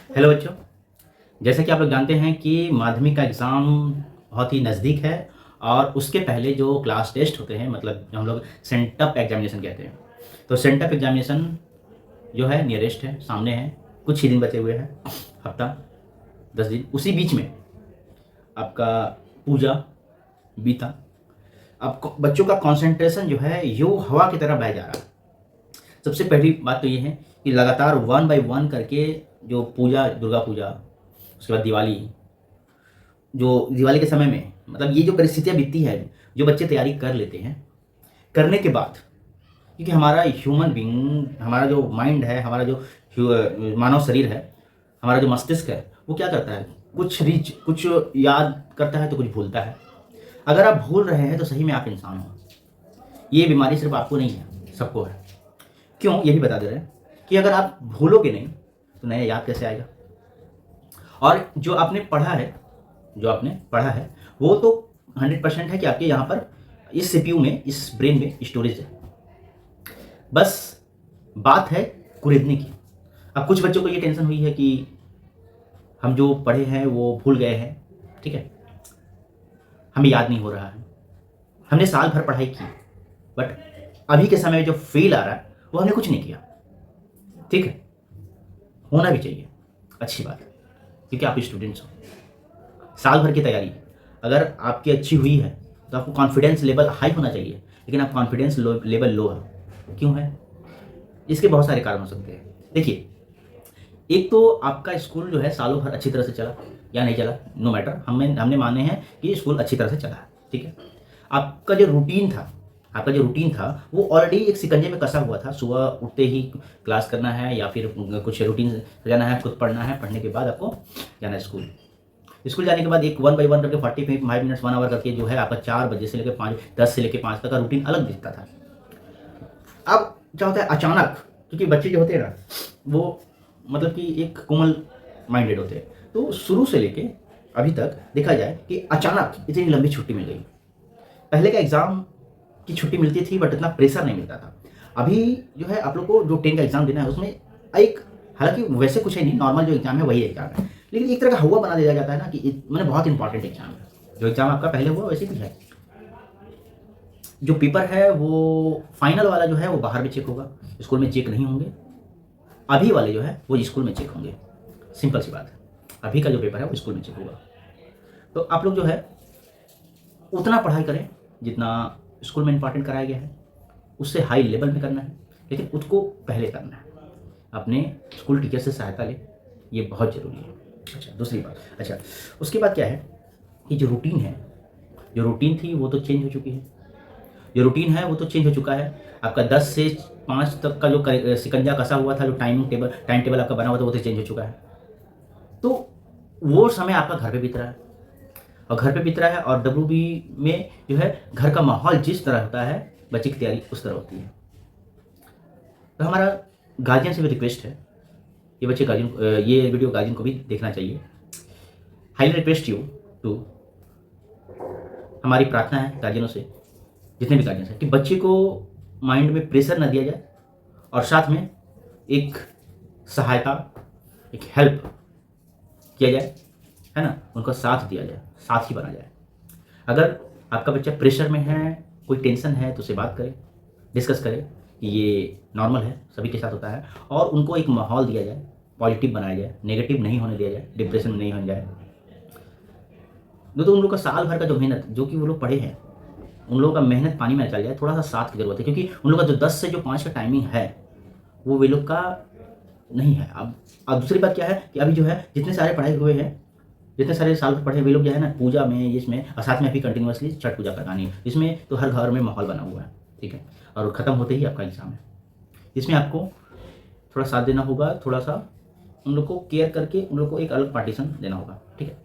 Hello बच्चों। जैसा कि आप लोग जानते हैं कि माध्यमिक का एग्ज़ाम बहुत ही नज़दीक है और उसके पहले जो क्लास टेस्ट होते हैं मतलब जो हम लोग सेंटअप एग्जामिनेशन कहते हैं। तो सेंटअप एग्जामिनेशन जो है नियरेस्ट है, सामने है, कुछ ही दिन बचे हुए हैं, हफ्ता 10 दिन। उसी बीच में आपका पूजा बीता। अब बच्चों का कंसंट्रेशन जो है यूँ हवा की तरह बह जा रहा है। सबसे पहली बात तो ये है कि लगातार वन बाय वन करके जो पूजा, दुर्गा पूजा, उसके बाद दिवाली, जो दिवाली के समय में मतलब ये जो परिस्थितियाँ बीतती है, जो बच्चे तैयारी कर लेते हैं, करने के बाद क्योंकि हमारा ह्यूमन बीइंग, हमारा जो माइंड है, हमारा जो मानव शरीर है, हमारा जो मस्तिष्क है, वो क्या करता है, कुछ याद करता है तो कुछ भूलता है। अगर आप भूल रहे हैं तो सही में आप इंसान हो। ये बीमारी सिर्फ आपको नहीं है, सबको है। क्यों, ये भी बता दे रहे हैं कि अगर आप भूलोगे नहीं तो नया याद कैसे आएगा। और जो आपने पढ़ा है वो तो 100% है कि आपके यहाँ पर इस सीपीयू में, इस ब्रेन में स्टोरेज है। बस बात है कुरेदने की। अब कुछ बच्चों को ये टेंशन हुई है कि हम जो पढ़े हैं वो भूल गए हैं, ठीक है, हमें याद नहीं हो रहा है, हमने साल भर पढ़ाई की बट अभी के समय में जो फेल आ रहा है वो हमने कुछ नहीं किया। ठीक है, होना भी चाहिए, अच्छी बात है, क्योंकि आप स्टूडेंट्स हो। साल भर की तैयारी अगर आपकी अच्छी हुई है तो आपको कॉन्फिडेंस लेवल हाई होना चाहिए, लेकिन आप कॉन्फिडेंस लेवल लो है। क्यों है? इसके बहुत सारे कारण हो सकते हैं। देखिए, एक तो आपका स्कूल जो है सालों भर अच्छी तरह से चला या नहीं चला, नो मैटर, हमने माने हैं कि स्कूल अच्छी तरह से चला है, ठीक है। आपका जो रूटीन था वो ऑलरेडी एक सिकंजे में कसा हुआ था। सुबह उठते ही क्लास करना है या फिर कुछ रूटीन सजाना है, खुद पढ़ना है, पढ़ने के बाद आपको जाना है स्कूल जाने के बाद एक 1 बाय 1 करके 45 मिनट्स 1 आवर करके जो है आपका 4 बजे से लेकर 5, 10 से लेकर 5 तक का रूटीन अलग दिखता था। अब क्या होता है अचानक, क्योंकि बच्चे जो होते हैं ना वो मतलब कि एक कोमल माइंडेड होते हैं, तो शुरू से लेके अभी तक देखा जाए कि अचानक इतनी लंबी छुट्टी मिल गई। पहले का एग्ज़ाम की छुट्टी मिलती थी बट इतना प्रेशर नहीं मिलता था। अभी जो है आप लोग को जो 10 का एग्ज़ाम देना है उसमें एक, हालांकि वैसे कुछ है नहीं, नॉर्मल जो एग्ज़ाम है वही एग्ज़ाम है, लेकिन एक तरह का हवा बना दिया जाता है ना कि मैंने बहुत इंपॉर्टेंट एग्ज़ाम है। जो एग्ज़ाम आपका पहले हुआ वैसे भी है। जो पेपर है वो फाइनल वाला जो है वो बाहर में चेक होगा, स्कूल में चेक नहीं होंगे। अभी वाले जो है वो स्कूल में चेक होंगे, सिंपल सी बात है। अभी का जो पेपर है वो स्कूल में चेक होगा। तो आप लोग जो है उतना पढ़ाई करें जितना स्कूल में इंपॉर्टेंट कराया गया है, उससे हाई लेवल में करना है, लेकिन उसको पहले करना है। अपने स्कूल टीचर से सहायता लें, ये बहुत ज़रूरी है। अच्छा, दूसरी बात, अच्छा उसके बाद क्या है कि जो रूटीन थी वो तो चेंज हो चुकी है। जो रूटीन है वो तो चेंज हो चुका है। आपका 10 से 5 तक का जो सिकंजा कसा हुआ था, जो टाइम टेबल आपका बना हुआ था वो तो चेंज हो चुका है। तो वो समय आपका घर पे बीत रहा है, और घर पे बीत रहा है, और डब्ल्यूबी में जो है घर का माहौल जिस तरह होता है बच्चे की तैयारी उस तरह होती है। तो हमारा गार्जियन से भी रिक्वेस्ट है, ये वीडियो गार्जियन को भी देखना चाहिए। हाईली रिक्वेस्ट यू टू, हमारी प्रार्थना है गार्जियनों से, जितने भी गार्जियन हैं, कि बच्चे को माइंड में प्रेशर न दिया जाए और साथ में एक सहायता, एक हेल्प किया जाए, है ना, उनका साथ दिया जाए, साथ ही बना जाए। अगर आपका बच्चा प्रेशर में है, कोई टेंशन है, तो उससे बात करें, डिस्कस करें कि ये नॉर्मल है, सभी के साथ होता है, और उनको एक माहौल दिया जाए, पॉजिटिव बनाया जाए, नेगेटिव नहीं होने दिया जाए, डिप्रेशन में नहीं होने जाए। तो उन लोग का साल भर का जो मेहनत, जो कि वो लोग पढ़े हैं, उन लोगों का मेहनत पानी में न चल जाए। थोड़ा सा साथ की ज़रूरत है, क्योंकि उन लोग का जो 10 से जो 5 का टाइमिंग है वो वे लोग का नहीं है। अब दूसरी बात क्या है कि अभी जो है जितने सारे पढ़ाई हुए हैं, जितने सारे साल भर पढ़े वे लोग जो है ना पूजा में, इसमें, और साथ में अभी कंटिन्यूसली छठ पूजा करवानी है, इसमें तो हर घर में माहौल बना हुआ है, ठीक है, और ख़त्म होते ही आपका एग्ज़ाम है। इसमें आपको थोड़ा साथ देना होगा, थोड़ा सा उन लोग को केयर करके उन लोग को एक अलग पार्टीशन देना होगा, ठीक है।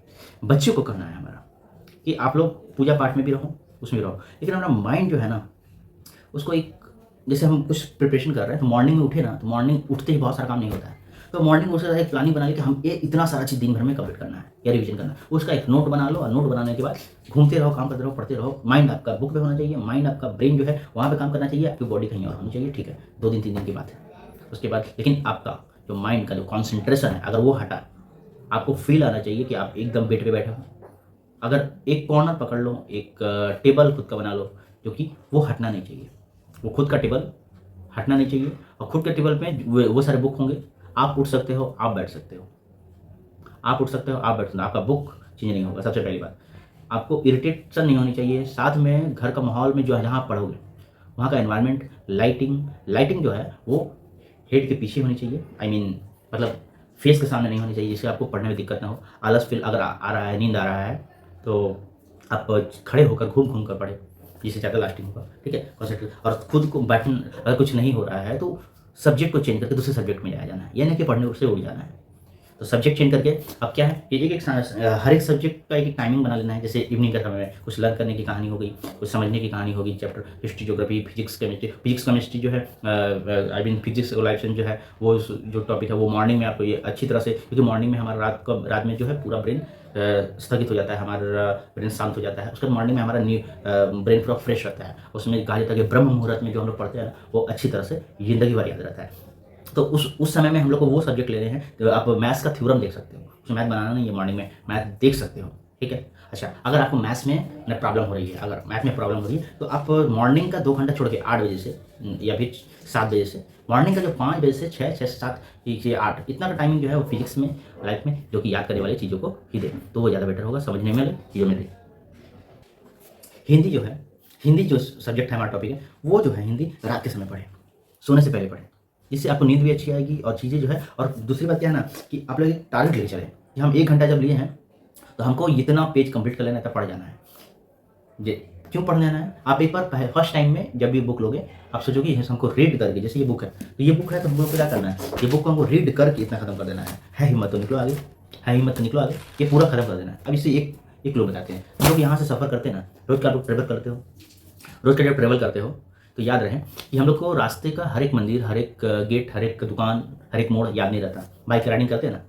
बच्चे को करना है हमारा कि आप लोग पूजा पाठ में भी रहो, उसमें भी रहो, लेकिन हमारा माइंड जो है ना उसको एक, जैसे हम कुछ प्रिपरेशन कर रहे हैं तो मॉर्निंग में उठे ना, तो मॉर्निंग उठते ही बहुत सारा काम नहीं होता है। तो मॉर्निंग उसके एक प्लानिंग बना ली कि हम ये इतना सारा चीज़ दिन भर में कंप्लीट करना है या रिवीजन करना है, उसका एक नोट बना लो, और नोट बनाने के बाद घूमते रहो, काम करते रहो, पढ़ते रहो। माइंड आपका बुक पे होना चाहिए, माइंड आपका ब्रेन जो है वहाँ पे काम करना चाहिए, आपकी बॉडी कहीं और होनी चाहिए, ठीक है। 2 दिन 3 दिन की बात है। उसके बाद लेकिन आपका जो माइंड का जो कॉन्सेंट्रेशन है, अगर वो हटा, आपको फील आना चाहिए कि आप एकदम बेड पे बैठे हो। अगर एक कॉर्नर पकड़ लो, एक टेबल खुद का बना लो, जो कि वो हटना नहीं चाहिए, वो खुद का टेबल हटना नहीं चाहिए। और खुद के टेबल पे वो सारे बुक होंगे, आप उठ सकते हो, आप बैठ सकते हो, आप उठ सकते हो, आप बैठ सकते हो, आपका बुक चेंज नहीं होगा। सबसे पहली बात, आपको इरिटेशन नहीं होनी चाहिए। साथ में घर का माहौल में जो है, जहाँ आप पढ़ोगे वहाँ का एनवायरनमेंट, लाइटिंग जो है वो हेड के पीछे होनी चाहिए। मतलब फेस के सामने नहीं होनी चाहिए, जिससे आपको पढ़ने में दिक्कत ना हो। आलस फील अगर आ रहा है, नींद आ रहा है, तो आप खड़े होकर घूम घूम कर पढ़े, जिससे ज़्यादा लास्टिंग होगा। ठीक है, कॉन्सेंट्रेट। और खुद को बैठन, अगर कुछ नहीं हो रहा है तो सब्जेक्ट को चेंज करके दूसरे सब्जेक्ट में जाया जाना है, ये नहीं कि पढ़ने से उड़ जाना है। तो सब्जेक्ट चेंज करके अब क्या है कि हर एक सब्जेक्ट का एक टाइमिंग बना लेना है। जैसे इवनिंग का समय में कुछ लर्न करने की कहानी हो गई, कुछ समझने की कहानी होगी, chapter history, geography, physics, chemistry जो है, फिजिक्स और लाइफ साइंस जो है, वो जो टॉपिक है वो मॉर्निंग में आपको ये अच्छी तरह से, क्योंकि मॉर्निंग में हमारा रात में जो है पूरा ब्रेन स्थगित हो जाता है, हमारा ब्रेन शांत हो जाता है। उसके बाद मॉर्निंग में हमारा ब्रेन पूरा फ्रेश रहता है। उसमें कहा जाता है कि ब्रह्म मुहूर्त में जो हम लोग पढ़ते हैं वो अच्छी तरह से जिंदगी भर याद रहता है। तो उस समय में हम लोग को वो सब्जेक्ट ले रहे हैं, तो आप मैथ्स का थ्योरम देख सकते हो, उसमें मैथ बनाना नहीं है, मॉर्निंग में मैथ देख सकते हो। ठीक है। अच्छा, अगर आपको मैथ्स में प्रॉब्लम हो रही है, अगर मैथ में प्रॉब्लम हो रही है, तो आप मॉर्निंग का 2 घंटा छोड़ के 8 बजे से या फिर 7 बजे से, मॉर्निंग का जो 5 बजे से 6 से 7 से 8 इतना का टाइमिंग जो है वो फिजिक्स में, लाइफ में, जो कि याद करने वाली चीज़ों को ही दें, तो वो ज़्यादा बेटर होगा समझने में चीज़ों में। हिंदी जो है, हिंदी जो सब्जेक्ट है, हमारा टॉपिक है, वो जो है हिंदी रात के समय पढ़े, सोने से पहले पढ़े, जिससे आपको नींद भी अच्छी आएगी और चीज़ें जो है। और दूसरी बात क्या है ना कि आप लोग एक टारगेट लेके चले कि हम 1 घंटा जब लिए हैं तो हमको इतना पेज कंप्लीट कर लेना है, तब पढ़ जाना है। ये क्यों पढ़ लेना है? आप एक बार फर्स्ट टाइम में जब भी बुक लोगे, आप सोचोगे ये हमको रीड करके, जैसे ये बुक है, तो ये बुक है तो हमको क्या करना है, ये बुक को हमको रीड करके इतना खत्म कर देना है हिम्मत तो निकलो आगे, है हिम्मत तो निकलो आगे, ये पूरा खत्म कर देना है। अब इससे एक लोग बताते हैं, हम लोग यहाँ से सफ़र करते हैं ना, रोज़ का लोग ट्रेवल करते हो, रोज़ का जब ट्रेवल करते हो तो याद रहे कि हम लोग को रास्ते का हर एक मंदिर, हर एक गेट, हर एक दुकान, हर एक मोड़ याद नहीं रहता। बाइक राइडिंग करते हैं ना,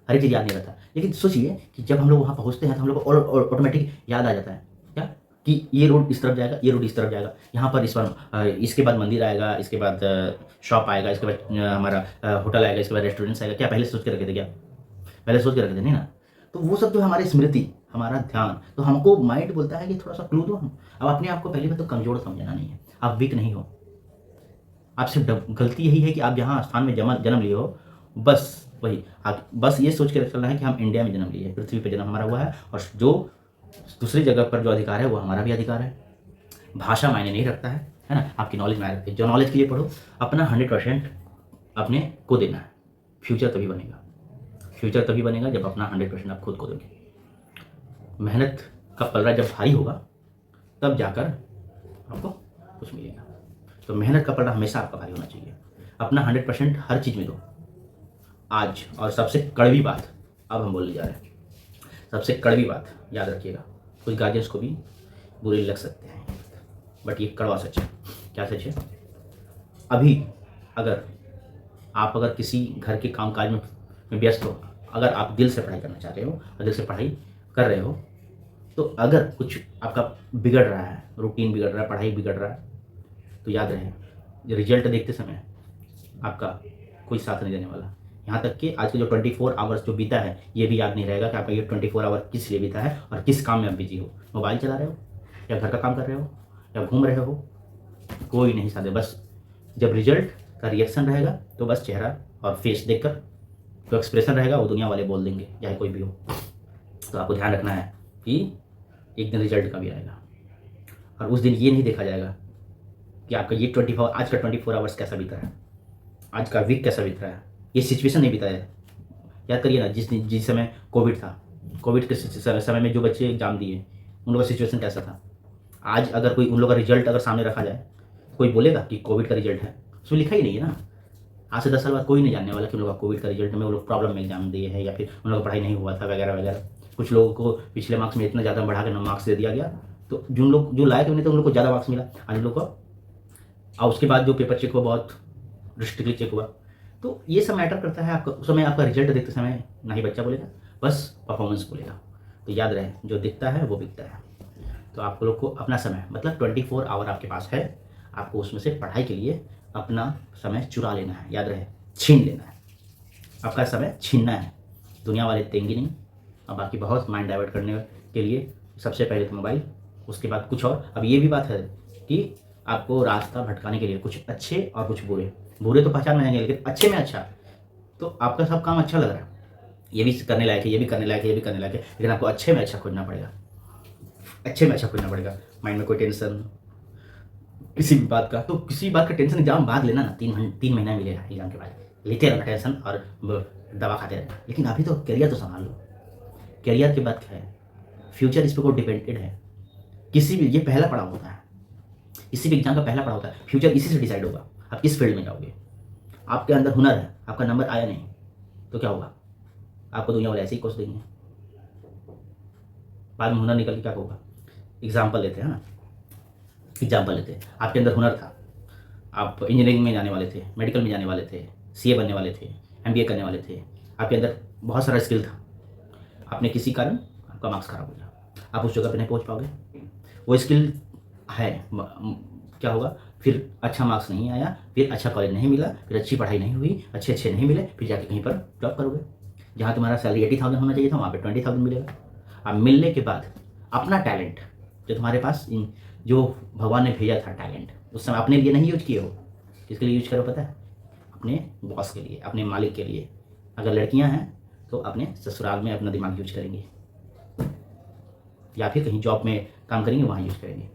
हर एक चीज़ याद नहीं रहता। लेकिन सोचिए कि जब हम लोग वहाँ पहुँचते हैं तो हम लोग को ऑटोमेटिक याद आ जाता है क्या, कि ये रोड इस तरफ जाएगा, ये रोड इस तरफ जाएगा, यहाँ पर इस बार इसके बाद मंदिर आएगा, इसके बाद शॉप आएगा, इसके बाद हमारा होटल आएगा, इसके बाद रेस्टोरेंट्स आएगा। क्या पहले सोच के रखे थे? क्या पहले सोच के रखे थे? नहीं ना। तो वो सब जो हमारी स्मृति, हमारा ध्यान, तो हमको माइंड बोलता है कि थोड़ा सा क्लू दो हम। अब अपने आप को पहली बात तो कमज़ोर समझना नहीं है, आप वीक नहीं हो। आपसे गलती यही है कि आप जहाँ स्थान में जन्म लिए हो, बस वही आप बस ये सोच के चलना है कि हम इंडिया में जन्म लिए हैं, पृथ्वी पे जन्म हमारा हुआ है, और जो दूसरी जगह पर जो अधिकार है वो हमारा भी अधिकार है। भाषा मायने नहीं रखता है ना, आपकी नॉलेज मायने रखती है। जो नॉलेज के लिए पढ़ो, अपना 100% अपने को देना है। फ्यूचर तभी बनेगा जब अपना 100% आप खुद को दोगे। मेहनत का पलड़ा जब भारी होगा तब जाकर आपको कुछ मिलेगा। तो मेहनत का पलड़ा हमेशा आपका भारी होना चाहिए। अपना 100% हर चीज़ में दो आज। और सबसे कड़वी बात अब हम बोलने जा रहे हैं, सबसे कड़वी बात याद रखिएगा। कुछ गार्जियंस को भी बुरे लग सकते हैं, बट ये कड़वा सच है। क्या सच है? अभी अगर किसी घर के कामकाज में व्यस्त हो, अगर आप दिल से पढ़ाई करना चाहते हो और दिल से पढ़ाई कर रहे हो, तो अगर कुछ आपका बिगड़ रहा है, रूटीन बिगड़ रहा है, पढ़ाई बिगड़ रहा है, तो याद रहे रिजल्ट देखते समय आपका कोई साथ नहीं देने वाला। यहाँ तक कि आज के जो 24 आवर्स जो बीता है, ये भी याद नहीं रहेगा कि आपका ये 24 आवर किस लिए बीता है और किस काम में आप बिजी हो। मोबाइल चला रहे हो या घर का काम कर रहे हो या घूम रहे हो, कोई नहीं साथ दे। बस जब रिजल्ट का रिएक्शन रहेगा तो बस चेहरा और फेस देखकर जो एक्सप्रेशन रहेगा वो दुनिया वाले बोल देंगे, चाहे कोई भी हो। तो आपको ध्यान रखना है कि एक दिन रिजल्ट का भी आएगा, और उस दिन ये नहीं देखा जाएगा कि आपका ये आज का 24 आवर्स कैसा बीता है, आज का वीक कैसा बीत रहा है, ये सिचुएशन नहीं बीता है। याद करिए ना, जिस समय कोविड था, कोविड के समय में जो बच्चे एग्जाम दिए, उन लोगों का सिचुएशन कैसा था। आज अगर कोई उन लोगों का रिजल्ट अगर सामने रखा जाए, कोई बोलेगा कि कोविड का रिजल्ट है? उसमें लिखा ही नहीं है ना। आज से 10 साल बाद कोई नहीं जानने वाला कि उन लोगों का कोविड का रिजल्ट में वो लोग प्रॉब्लम में एग्जाम दिए हैं या फिर उन लोगों का पढ़ाई नहीं हुआ था वगैरह वगैरह। कुछ लोगों को पिछले मार्क्स में इतना ज़्यादा बढ़ा के मार्क्स दे दिया गया, तो जो लायक नहीं थे उन लोग को ज़्यादा मार्क्स मिला, आज उन लोग को। और उसके बाद जो पेपर चेक हुआ बहुत रिस्ट्रिक्टली चेक हुआ। तो ये सब मैटर करता है। आपका उस समय आपका रिजल्ट देखते समय ना ही बच्चा बोलेगा, बस परफॉर्मेंस बोलेगा। तो याद रहे, जो दिखता है वो बिकता है। तो आप लोग को अपना समय, मतलब 24 आवर आपके पास है, आपको उसमें से पढ़ाई के लिए अपना समय चुरा लेना है। याद रहे, छीन लेना है। आपका समय छीनना है, दुनिया वाले देंगे नहीं। और बाकी बहुत माइंड डाइवर्ट करने के लिए सबसे पहले तो मोबाइल, उसके बाद कुछ और। अब ये भी बात है कि आपको रास्ता भटकाने के लिए कुछ अच्छे और कुछ बुरे, बुरे तो पहचान में आएंगे, लेकिन अच्छे में अच्छा, तो आपका सब काम अच्छा लग रहा है, ये भी करने लायक है, ये भी करने लायक है, ये भी करने लायक है, लेकिन आपको अच्छे में अच्छा खोजना पड़ेगा, अच्छे में अच्छा खोजना पड़ेगा। माइंड में कोई टेंशन किसी भी बात का, तो किसी बात का टेंशन एग्जाम बाद लेना ना, 3 महीना मिलेगा एग्जाम के बाद, लेते रहना टेंशन और दवा खाते रहना। लेकिन अभी तो करियर तो संभाल लो। करियर की बात क्या है, फ्यूचर इस पर को डिपेंडेड है। किसी भी, ये पहला पड़ाव होता है, किसी भी एग्जाम का पहला पड़ाव होता है, फ्यूचर इसी से डिसाइड होगा आप किस फील्ड में जाओगे। आपके अंदर हुनर है, आपका नंबर आया नहीं तो क्या होगा, आपको दुनिया वाले ऐसे ही कोस देंगे, बाद में हुनर निकल के क्या होगा। एग्जाम्पल लेते हैं ना, एग्जाम्पल लेते हैं, आपके अंदर हुनर था, आप इंजीनियरिंग में जाने वाले थे, मेडिकल में जाने वाले थे, सीए बनने वाले थे, एमबीए करने वाले थे, आपके अंदर बहुत सारा स्किल था, आपने किसी कारण आपका मार्क्स खराब हो गया, आप उस जगह पे नहीं पहुंच पाओगे। वो स्किल है, क्या होगा, फिर अच्छा मार्क्स नहीं आया, फिर अच्छा कॉलेज नहीं मिला, फिर अच्छी पढ़ाई नहीं हुई, अच्छे नहीं मिले, फिर जाके कहीं पर जॉब करोगे, जहाँ तुम्हारा सैलरी 80,000 होना चाहिए था वहाँ पे 20,000 मिलेगा। अब मिलने के बाद अपना टैलेंट जो तुम्हारे पास, जो भगवान ने भेजा था टैलेंट, उस समय अपने लिए नहीं यूज किए हो, किसके लिए यूज करो पता है, अपने बॉस के लिए, अपने मालिक के लिए। अगर लड़कियां हैं तो अपने ससुराल में अपना दिमाग यूज करेंगे, या फिर कहीं जॉब में काम करेंगे वहाँ यूज करेंगे।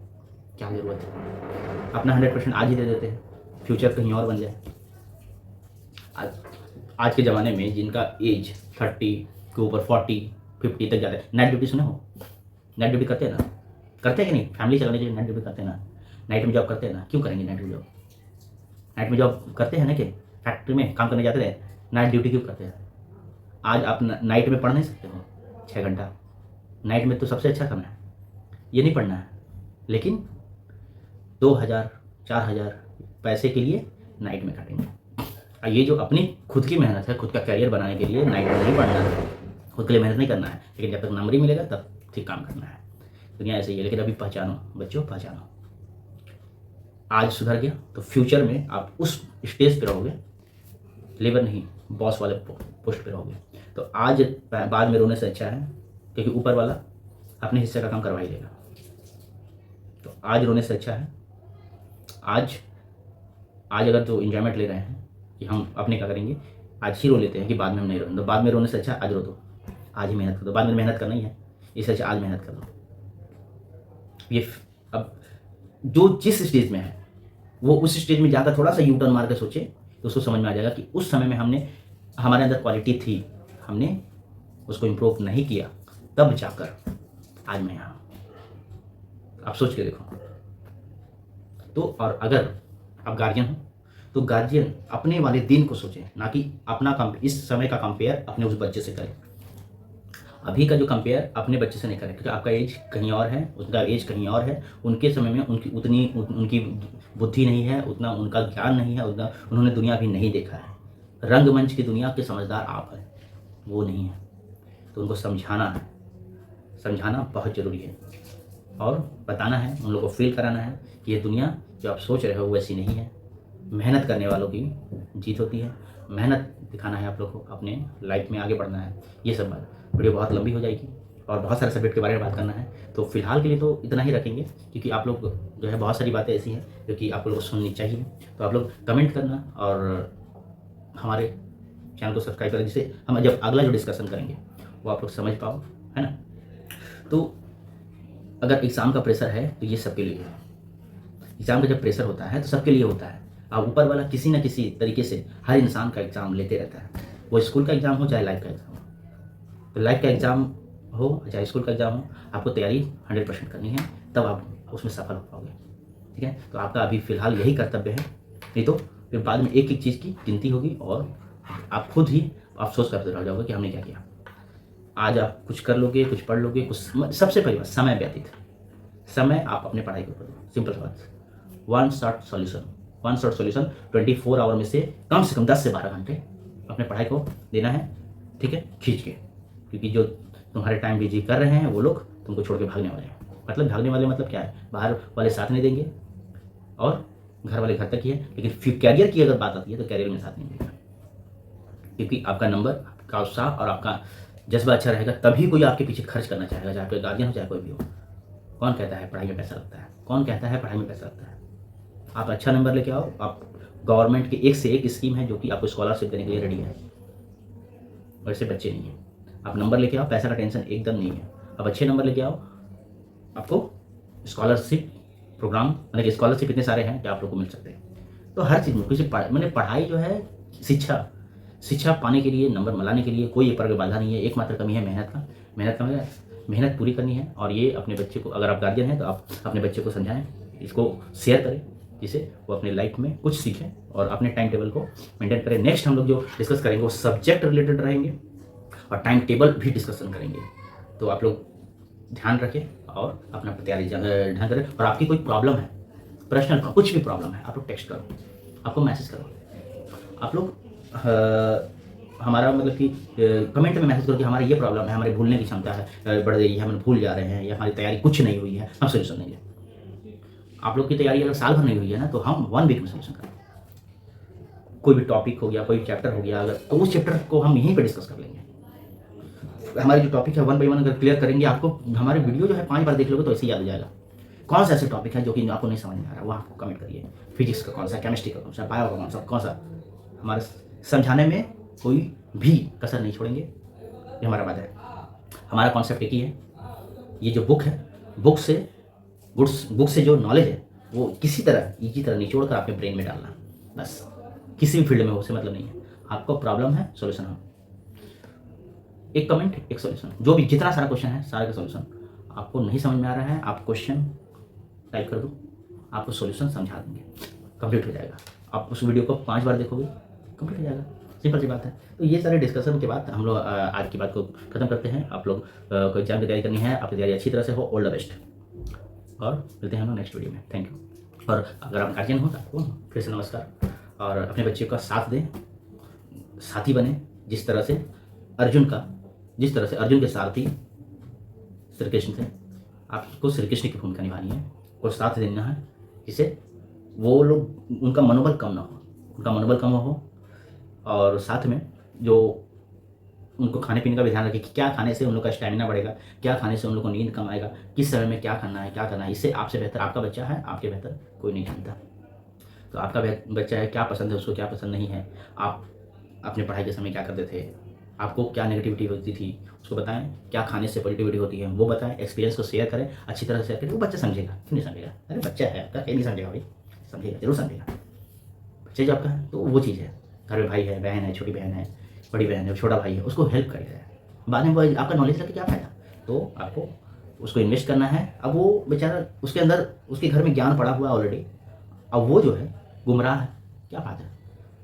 क्या ज़रूरत है, अपना 100% आज ही दे देते हैं, फ्यूचर कहीं और बन जाए। आज के ज़माने में जिनका एज 30 के ऊपर 40-50 तक जाता है, नाइट ड्यूटी सुने हो, नाइट ड्यूटी करते हैं ना, करते हैं कि नहीं, फैमिली चलाने के लिए नाइट ड्यूटी करते हैं ना, नाइट में जॉब करते हैं ना, क्यों करेंगे नाइट में जॉब, नाइट में जॉब करते हैं ना, कि फैक्ट्री में काम करने जाते हैं, नाइट ड्यूटी क्यों करते हैं। आज आप नाइट में पढ़ नहीं सकते हो 6 घंटा, नाइट में तो सबसे अच्छा समय है, ये नहीं पढ़ना है, लेकिन 2,000-4,000 पैसे के लिए नाइट में काटेंगे। और ये जो अपनी खुद की मेहनत है, खुद का करियर बनाने के लिए नाइट में नहीं पढ़ना है, खुद के लिए मेहनत नहीं करना है, लेकिन जब तक नंबर ही मिलेगा तब ठीक काम करना है। दुनिया ऐसे ही है, लेकिन अभी पहचानो बच्चों, पहचानो। आज सुधर गया तो फ्यूचर में आप उस स्टेज पे रहोगे, लेबर नहीं बॉस वाले पोस्ट पे रहोगे। तो आज बाद में रोने से अच्छा है, क्योंकि ऊपर वाला अपने हिस्से का काम करवा ही देगा। तो आज रोने से अच्छा है, आज अगर तो एंजॉयमेंट ले रहे हैं कि हम अपने क्या करेंगे, आज ही रो लेते हैं कि बाद में हम नहीं रोएंगे, तो बाद में रोने से अच्छा आज रो दो, आज ही मेहनत कर दो, बाद में मेहनत करना ही है, इससे अच्छा आज मेहनत कर दो। ये अब जो जिस स्टेज में है वो उस स्टेज में जाकर थोड़ा सा यू टर्न मार के सोचे तो उसको समझ में आ जाएगा कि उस समय में हमने, हमारे अंदर क्वालिटी थी, हमने उसको इम्प्रूव नहीं किया, तब जाकर आज मैं यहाँ। आप सोच के देखो। तो और अगर आप गार्जियन हो तो गार्जियन अपने वाले दिन को सोचे, ना कि अपना इस समय का कंपेयर अपने उस बच्चे से करें। अभी का जो कंपेयर अपने बच्चे से नहीं करें, क्योंकि आपका एज कहीं और है, उसका एज कहीं और है, उनके समय में उनकी बुद्धि नहीं है, उतना उनका ज्ञान नहीं है, उतना उन्होंने दुनिया भी नहीं देखा है। रंगमंच की दुनिया के समझदार आप हैं, वो नहीं है। तो उनको समझाना बहुत ज़रूरी है, और बताना है, उन लोगों को फील कराना है कि ये दुनिया जो आप सोच रहे हो वैसी नहीं है। मेहनत करने वालों की जीत होती है, मेहनत दिखाना है आप लोग को, अपने लाइफ में आगे बढ़ना है। ये सब बात, वीडियो बहुत लंबी हो जाएगी और बहुत सारे सब्जेक्ट के बारे में बात करना है, तो फिलहाल के लिए तो इतना ही रखेंगे, क्योंकि आप लोग जो है बहुत सारी बातें ऐसी हैं जो कि आप लोगों को सुननी चाहिए। तो आप लोग कमेंट करना और हमारे चैनल को सब्सक्राइब करें, जिससे हम जब अगला जो डिस्कशन करेंगे वो आप लोग समझ पाओ, है ना। तो अगर एग्ज़ाम का प्रेशर है तो ये सबके लिए है, एग्ज़ाम का जब प्रेशर होता है तो सबके लिए होता है। अब ऊपर वाला किसी न किसी तरीके से हर इंसान का एग्ज़ाम लेते रहता है, वो स्कूल का एग्ज़ाम हो चाहे लाइफ का एग्ज़ाम हो। तो लाइफ का एग्ज़ाम हो चाहे स्कूल का एग्ज़ाम हो, आपको तैयारी 100% करनी है, तब आप उसमें सफल हो पाओगे। ठीक है, तो आपका अभी फ़िलहाल यही कर्तव्य है, नहीं तो फिर बाद में एक एक चीज़ की गिनती होगी और आप खुद ही अफसोस करते रह जाओगे कि हमने क्या किया। आज आप कुछ कर लोगे, कुछ पढ़ लोगे, कुछ सबसे पहली बात समय व्यतीत, समय आप अपने पढ़ाई के ऊपर दो। सिंपल सी बात, वन शॉट सॉल्यूशन 24 आवर में से कम 10 से 12 घंटे अपने पढ़ाई को देना है। ठीक है, खींच के, क्योंकि जो तुम्हारे टाइम बिजी कर रहे हैं वो लोग तुमको छोड़ के भागने वाले हैं। मतलब भागने वाले मतलब क्या है, बाहर वाले साथ नहीं देंगे और घर वाले घर तक ही है, लेकिन फिर कैरियर की अगर बात आती है तो कैरियर में साथ नहीं देगा। क्योंकि आपका नंबर, आपका उत्साह और आपका जज्बा अच्छा रहेगा तभी कोई आपके पीछे खर्च करना चाहेगा, चाहे आपके गार्जियन हो चाहे कोई भी हो। कौन कहता है पढ़ाई में पैसा लगता है? कौन कहता है पढ़ाई में पैसा लगता है? आप अच्छा नंबर लेके आओ, आप गवर्नमेंट की एक से एक स्कीम है जो कि आपको स्कॉलरशिप देने के लिए रेडी है। वैसे बच्चे नहीं हैं, आप नंबर लेके आओ, पैसा का टेंशन एकदम नहीं है। आप अच्छे नंबर लेके आओ, आपको स्कॉलरशिप प्रोग्राम, मतलब कि स्कॉलरशिप इतने सारे हैं कि आप लोग को मिल सकते हैं। तो हर चीज़ में किसी मैंने पढ़ाई जो है, शिक्षा पाने के लिए, नंबर मलाने के लिए कोई एक प्रकार की बाधा नहीं है। एकमात्र कमी है मेहनत का मेहनत पूरी करनी है। और ये अपने बच्चे को, अगर आप गार्जियन हैं तो आप अपने बच्चे को समझाएं, इसको शेयर करें, जिससे वो अपने लाइफ में कुछ सीखें और अपने टाइम टेबल को मेंटेन करें। नेक्स्ट हम लोग जो डिस्कस करेंगे वो सब्जेक्ट रिलेटेड रहेंगे और टाइम टेबल भी डिस्कशन करेंगे। तो आप लोग ध्यान रखें और अपना तैयारी ध्यान करें। और आपकी कोई प्रॉब्लम है, पर्सनल कुछ भी प्रॉब्लम है, आप लोग टेक्स्ट करो, आपको मैसेज करो, आप लोग हमारा मतलब कि कमेंट में मैसेज करो कि हमारा ये प्रॉब्लम है, हमारे भूलने की क्षमता है बढ़ गई है, हम भूल जा रहे हैं, या हमारी तैयारी कुछ नहीं हुई है, हम सोल्यूशन देंगे। आप लोग की तैयारी अगर साल भर नहीं हुई है ना, तो हम 1 वीक में सोल्यूशन करेंगे। कोई भी टॉपिक हो गया, कोई चैप्टर हो गया, अगर तो उस चैप्टर को हम यहीं पे डिस्कस कर लेंगे। हमारी जो टॉपिक है 1 बाई 1 अगर क्लियर करेंगे, आपको हमारे वीडियो जो है 5 बार देख लोगे तो ऐसे ही याद हो जाएगा। कौन सा ऐसे टॉपिक है जो कि आपको नहीं समझ में आ रहा है, वो आपको कमेंट करिए। फिजिक्स का कौन सा, केमिस्ट्री का कौन सा, बायो का कौन सा, हमारे समझाने में कोई भी कसर नहीं छोड़ेंगे, ये हमारा वादा है। हमारा कॉन्सेप्ट एक ही है, ये जो बुक है, बुक से जो नॉलेज है वो किसी तरह इजी तरह निचोड़ कर आपके ब्रेन में डालना, बस। किसी भी फील्ड में हो, उससे मतलब नहीं है। आपको प्रॉब्लम है, सॉल्यूशन हो, एक कमेंट एक सॉल्यूशन, जो भी जितना सारा क्वेश्चन है सारे का सॉल्यूशन। आपको नहीं समझ में आ रहा है, आप क्वेश्चन टाइप कर दो, आपको सॉल्यूशन समझा देंगे, कंप्लीट हो जाएगा। आप उस वीडियो को 5 बार देखोगे, कंप्लीट हो जाएगा, सिंपल सी बात है। तो ये सारे डिस्कशन के बाद हम लोग आज की बात को खत्म करते हैं। आप लोग को एग्जाम की तैयारी करनी है, आपकी तैयारी अच्छी तरह से हो, ऑल द बेस्ट, और मिलते हैं हम लोग नेक्स्ट वीडियो में। Thank you. और अगर आप गार्जियन हो तो आपको फिर से नमस्कार, और अपने बच्चे का साथ दें, साथी बने। जिस तरह से अर्जुन के सारथी श्री कृष्ण थे, आपको श्री कृष्ण की भूमिका निभानी है और साथ देना है, जिससे वो लोग, उनका मनोबल कम ना हो, और साथ में जो उनको खाने पीने का भी ध्यान रखें कि क्या खाने से उन लोग का स्टैमिना बढ़ेगा, क्या खाने से उन लोग को नींद कम आएगा, किस समय में क्या करना है। इससे आपसे बेहतर आपका बच्चा है, आपके बेहतर कोई नहीं जानता। तो आपका बच्चा है, क्या पसंद है उसको, क्या पसंद नहीं है, आप अपने पढ़ाई के समय क्या करते थे, आपको क्या नेगेटिविटी होती थी उसको बताएं, क्या खाने से पॉजिटिविटी होती है वो बताएं, एक्सपीरियंस को शेयर करें, अच्छी तरह से शेयर करें। वो बच्चा समझेगा, क्यों नहीं समझेगा? अरे बच्चा है आपका, नहीं समझेगा भाई? समझेगा, जरूर समझेगा। बच्चे जो आपका है, तो वो चीज़ है। घर में भाई है, बहन है, छोटी बहन है, बड़ी बहन है, छोटा भाई है, उसको हेल्प करेगा। बाद में वो आपका नॉलेज रख के क्या फ़ायदा? तो आपको उसको इन्वेस्ट करना है। अब वो बेचारा, उसके अंदर, उसके घर में ज्ञान पड़ा हुआ है ऑलरेडी, अब वो जो है गुमराह है, क्या बात है?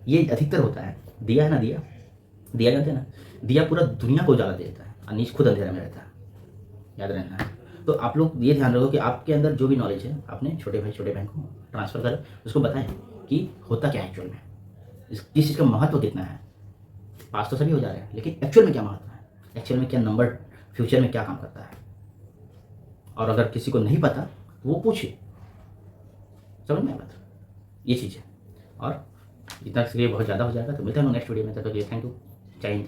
ये अधिकतर होता है। दिया है ना, दिया जानते हैं ना, दिया पूरा दुनिया को उजाला दे देता है और नीच खुद अंधेरा में रहता है, याद रहना है। तो आप लोग ये ध्यान रखो कि आपके अंदर जो भी नॉलेज है अपने छोटे भाई छोटे बहन को ट्रांसफ़र करें, उसको बताएं कि होता क्या है एक्चुअल में, किस चीज़ का महत्व कितना है। पास तो सभी हो जा रहे हैं, लेकिन एक्चुअल में क्या महत्व है, एक्चुअल में क्या नंबर फ्यूचर में क्या काम करता है। और अगर किसी को नहीं पता वो पूछे, समझ में आया बात? ये चीज़ है। और इतना इसलिए बहुत ज़्यादा हो जाएगा। तो मिलते हैं नेक्स्ट वीडियो में, तब तक के लिए थैंक यू, जय हिंद।